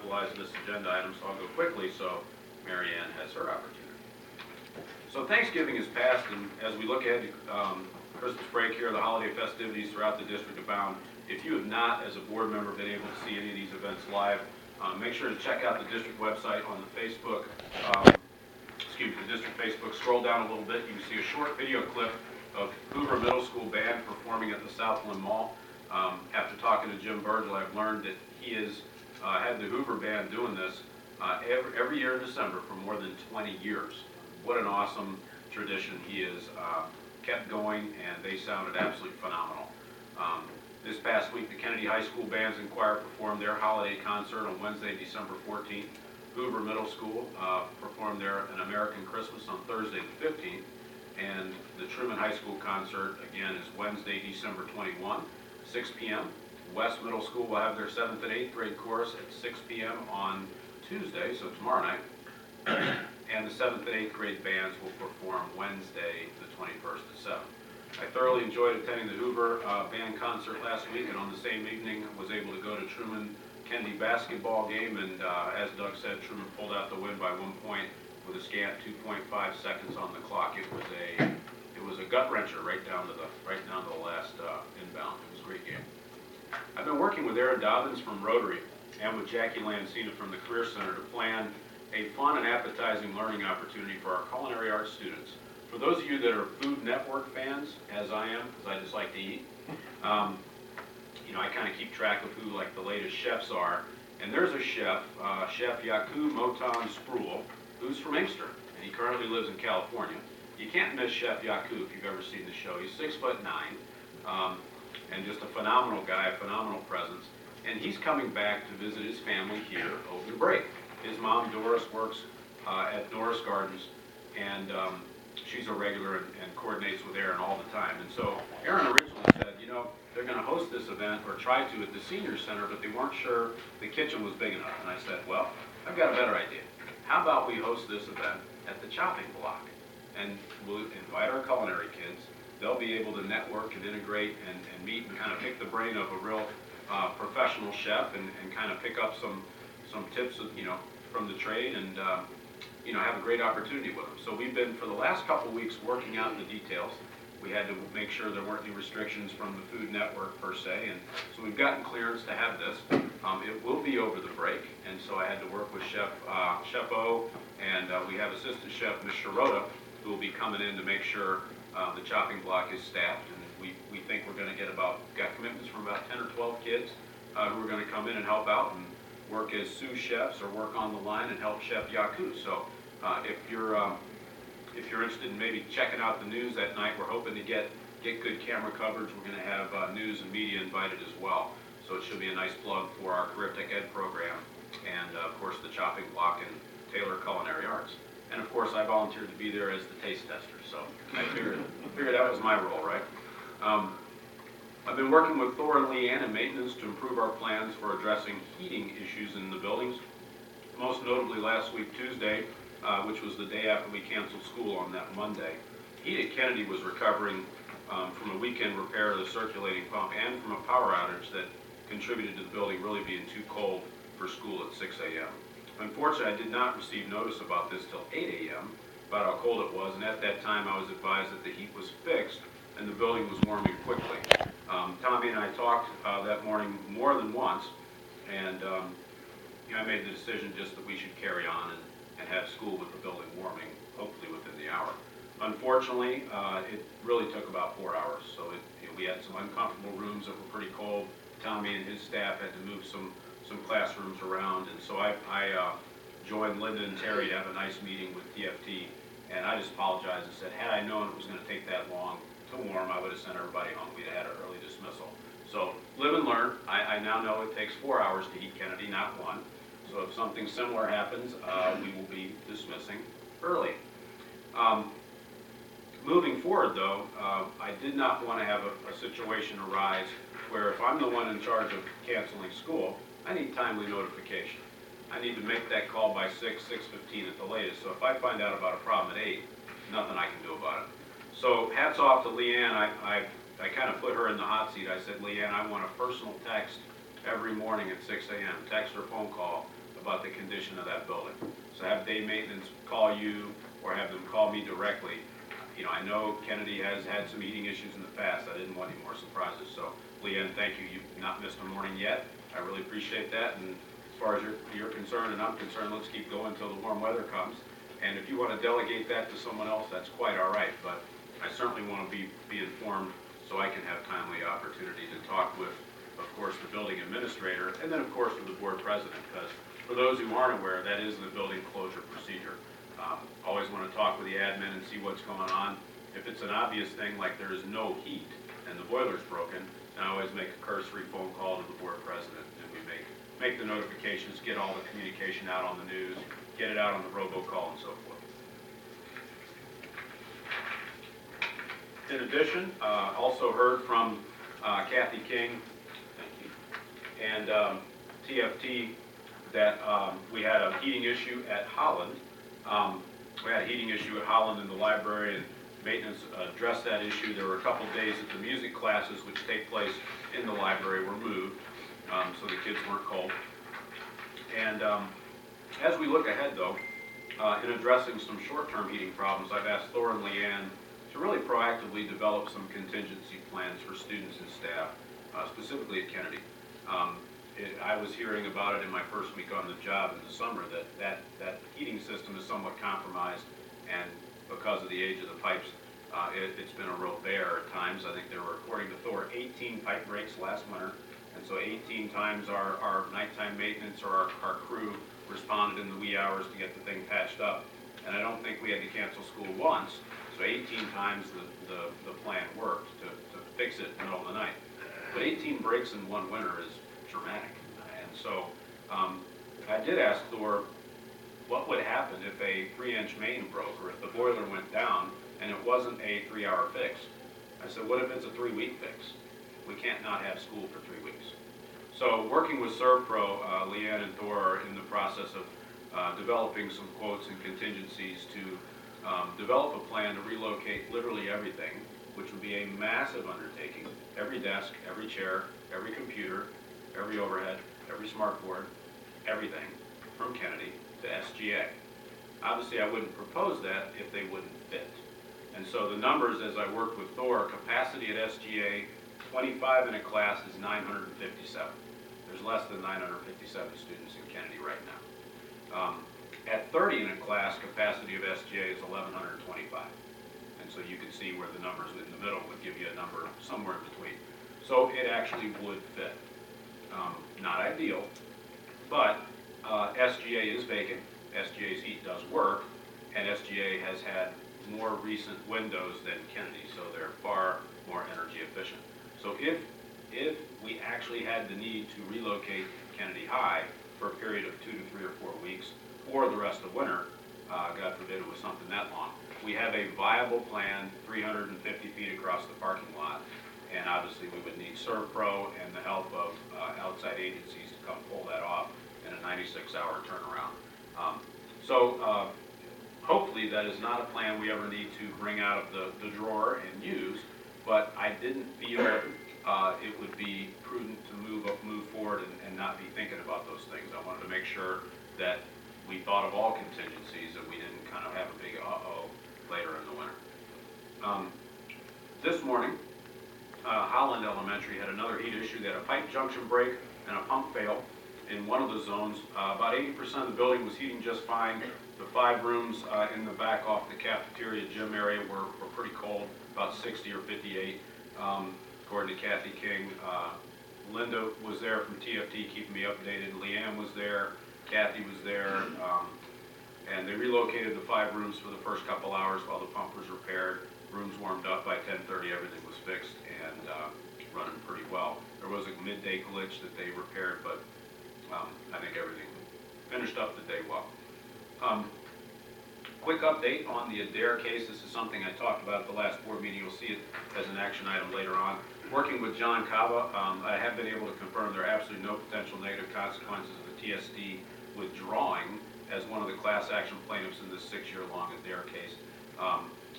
monopolize this agenda item, so I'll go quickly so Mary Ann has her opportunity. So Thanksgiving is past, and as we look ahead to Christmas break here, the holiday festivities throughout the district abound. If you have not, as a board member, been able to see any of these events live, make sure to check out the district website on the Facebook, the district Facebook. Scroll down a little bit, you can see a short video clip of Hoover Middle School Band performing at the Southland Mall. After talking to Jim Burgel, I've learned that he has had the Hoover Band doing this every year in December for more than 20 years. What an awesome tradition he has kept going, and they sounded absolutely phenomenal. This past week, the Kennedy High School Bands and Choir performed their holiday concert on Wednesday, December 14th. Hoover Middle School performed their An American Christmas on Thursday the 15th. And the Truman High School concert, again, is Wednesday, December 21, 6 p.m. West Middle School will have their 7th and 8th grade chorus at 6 p.m. on Tuesday, so tomorrow night. And the 7th and 8th grade bands will perform Wednesday, the 21st at 7. I thoroughly enjoyed attending the Hoover band concert last week, and on the same evening was able to go to Truman Kennedy basketball game, and as Doug said, Truman pulled out the win by 1 point with a scant 2.5 seconds on the clock. It was a gut wrencher right down to the last inbound. It was a great game. I've been working with Aaron Dobbins from Rotary and with Jackie Lancina from the Career Center to plan a fun and appetizing learning opportunity for our culinary arts students. For those of you that are Food Network fans, as I am, because I just like to eat, I kind of keep track of who like the latest chefs are. And there's a chef, Chef Yaku Motan Spruill, who's from Inkster, and he currently lives in California. You can't miss Chef Yaku if you've ever seen the show. He's 6'9", and just a phenomenal guy, a phenomenal presence. And he's coming back to visit his family here over the break. His mom, Doris, works at Norris Gardens, and she's a regular and coordinates with Aaron all the time. And so Aaron originally said, they're going to host this event, or try to, at the senior center, but they weren't sure the kitchen was big enough. And I said, well, I've got a better idea. How about we host this event at the chopping block? And we'll invite our culinary kids. They'll be able to network and integrate and meet and kind of pick the brain of a real professional chef and kind of pick up some tips of, from the trade and have a great opportunity with them. So we've been, for the last couple weeks, working out the details. We had to make sure there weren't any restrictions from the Food Network per se, and so we've gotten clearance to have this. It will be over the break, and so I had to work with Chef O, and we have Assistant Chef Ms. Shirota, who will be coming in to make sure the chopping block is staffed, and we think we're going to got commitments from about 10 or 12 kids who are going to come in and help out and work as sous chefs or work on the line and help Chef Yaku. So if you're interested in maybe checking out the news that night, we're hoping to get good camera coverage. We're going to have news and media invited as well. So it should be a nice plug for our Career Tech Ed program and, of course, the chopping block and Taylor Culinary Arts. And, of course, I volunteered to be there as the taste tester, so I figured that was my role, right? I've been working with Thor and Leanne in maintenance to improve our plans for addressing heating issues in the buildings. Most notably last week, Tuesday, which was the day after we canceled school on that Monday. Heat at Kennedy was recovering from a weekend repair of the circulating pump and from a power outage that contributed to the building really being too cold for school at 6 a.m. Unfortunately, I did not receive notice about this till 8 a.m., about how cold it was, and at that time I was advised that the heat was fixed and the building was warming quickly. Tommy and I talked that morning more than once, and I made the decision just that we should carry on and have school with the building warming, hopefully within the hour. Unfortunately, it really took about 4 hours, so we had some uncomfortable rooms that were pretty cold. Tommy and his staff had to move some classrooms around, and so I joined Linda and Terry to have a nice meeting with TFT, and I just apologized and said, had I known it was going to take that long to warm, I would have sent everybody home. We'd have had an early dismissal. So live and learn. I now know it takes 4 hours to heat Kennedy, not 1. So if something similar happens, we will be dismissing early. Moving forward, though, I did not want to have a situation arise where if I'm the one in charge of canceling school, I need timely notification. I need to make that call by 6:15 at the latest. So if I find out about a problem at 8, nothing I can do about it. So hats off to Leanne. I kind of put her in the hot seat. I said, Leanne, I want a personal text every morning at 6 a.m., text or phone call about the condition of that building. So have day maintenance call you or have them call me directly. You know, I know Kennedy has had some heating issues in the past. I didn't want any more surprises. So Leanne, thank you. You've not missed a morning yet. I really appreciate that. And as far as you're concerned and I'm concerned, let's keep going until the warm weather comes. And if you want to delegate that to someone else, that's quite all right. But I certainly want to be informed so I can have timely opportunity to talk with, of course, the building administrator, and then, of course, with the board president, because for those who aren't aware, that is the building closure procedure. Always want to talk with the admin and see what's going on. If it's an obvious thing like there is no heat and the boiler's broken, then I always make a cursory phone call to the board president, and we make the notifications, get all the communication out on the news, get it out on the robocall and so forth. In addition, also heard from Kathy King, thank you, and TFT that we had a heating issue at Holland. We had a heating issue at Holland in the library, and maintenance addressed that issue. There were a couple days that the music classes, which take place in the library, were moved, so the kids weren't cold. And as we look ahead, though, in addressing some short-term heating problems, I've asked Thor and Leanne to really proactively develop some contingency plans for students and staff, specifically at Kennedy. I was hearing about it in my first week on the job in the summer that heating system is somewhat compromised, and because of the age of the pipes, it's been a real bear at times. I think there were, according to Thor, 18 pipe breaks last winter, and so 18 times our nighttime maintenance or our crew responded in the wee hours to get the thing patched up. And I don't think we had to cancel school once, so 18 times the plan worked to fix it in the middle of the night. But 18 breaks in one winter is dramatic. And so I did ask Thor what would happen if a 3-inch main broke or if the boiler went down and it wasn't a 3-hour fix. I said, what if it's a 3-week fix? We can't not have school for 3 weeks. So working with ServPro, Leanne and Thor are in the process of developing some quotes and contingencies to develop a plan to relocate literally everything, which would be a massive undertaking. Every desk, every chair, every computer, every overhead, every smart board, everything from Kennedy to SGA. Obviously, I wouldn't propose that if they wouldn't fit. And so the numbers, as I worked with Thor, capacity at SGA, 25 in a class is 957. There's less than 957 students in Kennedy right now. At 30 in a class, capacity of SGA is 1,125. And so you can see where the numbers in the middle would give you a number somewhere in between. So it actually would fit. Not ideal, but SGA is vacant. SGA's heat does work, and SGA has had more recent windows than Kennedy, so they're far more energy efficient. So if we actually had the need to relocate Kennedy High for a period of 2 to 3 or 4 weeks, or the rest of winter, God forbid it was something that long, we have a viable plan 350 feet across the parking lot, and obviously we would need ServPro and the help of outside agencies to come pull that off in a 96-hour turnaround. Hopefully that is not a plan we ever need to bring out of the drawer and use, but I didn't feel it would be prudent to move forward and not be thinking about those things. I wanted to make sure that we thought of all contingencies and we didn't kind of have a big uh-oh later in the winter. This morning, Holland Elementary had another heat issue. They had a pipe junction break and a pump fail in one of the zones. About 80% of the building was heating just fine. The 5 rooms in the back off the cafeteria gym area were pretty cold, about 60 or 58, according to Kathy King. Linda was there from TFT keeping me updated. Leanne was there. Kathy was there. And they relocated the 5 rooms for the first couple hours while the pump was repaired. Rooms warmed up by 10:30, everything was fixed and running pretty well. There was a midday glitch that they repaired, but I think everything finished up the day well. Quick update on the Adair case. This is something I talked about at the last board meeting. You'll see it as an action item later on. Working with John Cava, I have been able to confirm there are absolutely no potential negative consequences of the TSD withdrawing as one of the class action plaintiffs in this 6-year-long Adair case.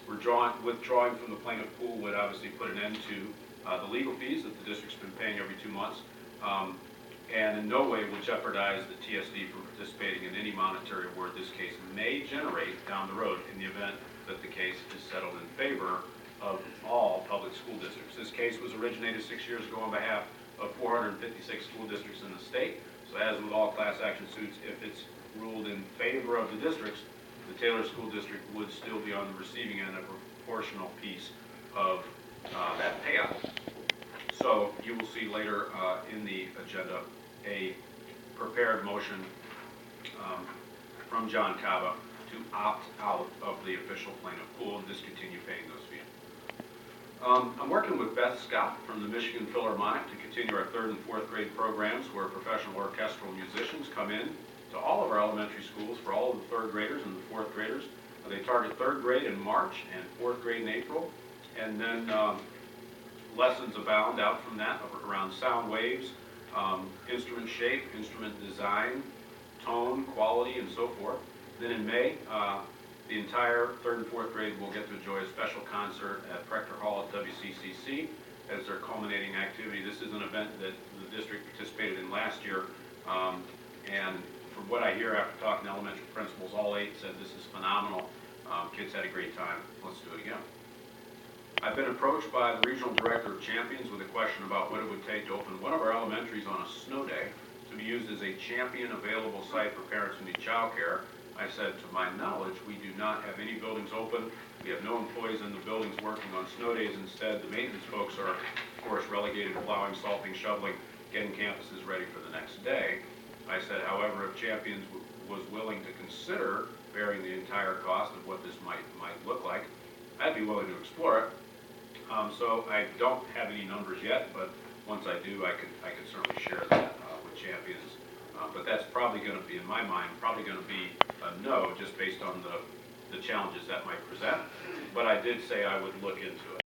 Withdrawing from the plaintiff pool would obviously put an end to the legal fees that the district's been paying every 2 months, and in no way will jeopardize the TSD from participating monetary award this case may generate down the road in the event that the case is settled in favor of all public school districts. This case was originated 6 years ago on behalf of 456 school districts in the state. So as with all class action suits, if it's ruled in favor of the districts, the Taylor School District would still be on the receiving end of a proportional piece of that payout. So you will see later in the agenda a prepared motion from John Cava to opt out of the official plaintiff pool and discontinue paying those fees. I'm working with Beth Scott from the Michigan Philharmonic to continue our 3rd and 4th grade programs where professional orchestral musicians come in to all of our elementary schools for all of the 3rd graders and the 4th graders. They target 3rd grade in March and 4th grade in April, and then lessons abound out from that around sound waves, instrument shape, instrument design, tone, quality, and so forth. Then in May, the entire 3rd and 4th grade will get to enjoy a special concert at Prechter Hall at WCCC as their culminating activity. This is an event that the district participated in last year, and from what I hear after talking to elementary principals, all 8 said this is phenomenal. Kids had a great time. Let's do it again. I've been approached by the regional director of Champions with a question about what it would take to open one of our elementaries on a snow day to be used as a champion available site for parents who need childcare. I said, to my knowledge, we do not have any buildings open. We have no employees in the buildings working on snow days. Instead, the maintenance folks are, of course, relegated to plowing, salting, shoveling, getting campuses ready for the next day. I said, however, if Champions was willing to consider bearing the entire cost of what this might look like, I'd be willing to explore it. So I don't have any numbers yet, but once I do, I can certainly share that with Champions. But that's probably going to be, in my mind, probably going to be a no, just based on the challenges that might present. But I did say I would look into it.